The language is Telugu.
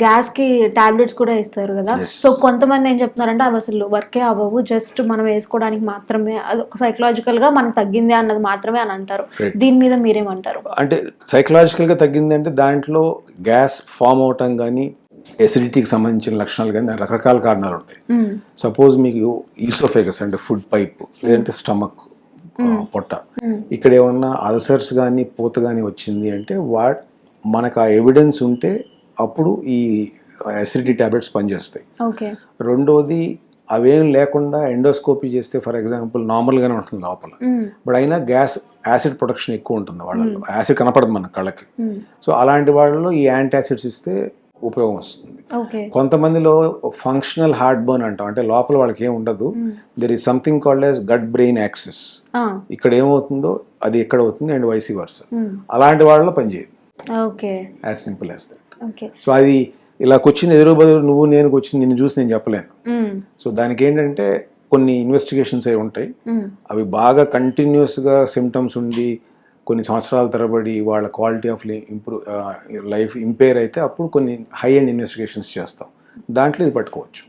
గ్యాస్ కి టాబ్లెట్స్ కూడా ఇస్తారు కదా. సో కొంతమంది ఏం చెప్తున్నారంటే అవి అసలు వర్కే అవ్వవు, జస్ట్ మనం వేసుకోవడానికి మాత్రమే, అది ఒక సైకలాజికల్ గా మనకు తగ్గింది అన్నది మాత్రమే అని అంటారు. దీని మీద మీరేమంటారు? అంటే సైకలాజికల్ గా తగ్గింది అంటే దాంట్లో గ్యాస్ ఫామ్ అవటం కానీ ఎసిడిటీకి సంబంధించిన లక్షణాలు కానీ రకరకాల కారణాలు ఉంటాయి. సపోజ్ మీకు ఈసోఫేగస్ అంటే ఫుడ్ పైప్, లేదంటే స్టమక్ పొట్ట, ఇక్కడ ఏమన్నా అల్సర్స్ కానీ పూత కానీ వచ్చింది అంటే మనకు ఆ ఎవిడెన్స్ ఉంటే అప్పుడు ఈ అసిడిటీ టాబ్లెట్స్ పనిచేస్తాయి. రెండోది అవేం లేకుండా ఎండోస్కోపీ చేస్తే ఫర్ ఎగ్జాంపుల్ నార్మల్గానే ఉంటుంది లోపల, బట్ అయినా యాసిడ్ ప్రొడక్షన్ ఎక్కువ ఉంటుంది వాళ్ళలో, యాసిడ్ కనపడదు మన కళ్ళకి. సో అలాంటి వాళ్ళలో ఈ యాంటాసిడ్స్ ఇస్తే ఉపయోగం వస్తుంది. కొంతమందిలో ఫంక్షనల్ హార్ట్ బర్న్ అంటాం, అంటే లోపల వాళ్ళకి ఏం ఉండదు, there is something called as gut brain axis, ఇక్కడ ఏమవుతుందో అది ఎక్కడ అవుతుంది అండ్ వైసీ వర్స. అలాంటి వాళ్ళలో పనిచేయదు, as simple as that. So అది ఇలా వచ్చింది ఎదురు బదులు నువ్వు నేను వచ్చింది నిన్ను చూసి నేను చెప్పలేను. సో దానికి ఏంటంటే కొన్ని ఇన్వెస్టిగేషన్స్ అవి ఉంటాయి, అవి బాగా కంటిన్యూస్గా సిమ్టమ్స్ ఉండి కొన్ని సంవత్సరాల తరబడి వాళ్ళ క్వాలిటీ ఆఫ్ లైఫ్ ఇంపేర్ అయితే అప్పుడు కొన్ని హై ఎండ్ ఇన్వెస్టిగేషన్స్ చేస్తాం, దాంట్లో ఇది పట్టుకోవచ్చు.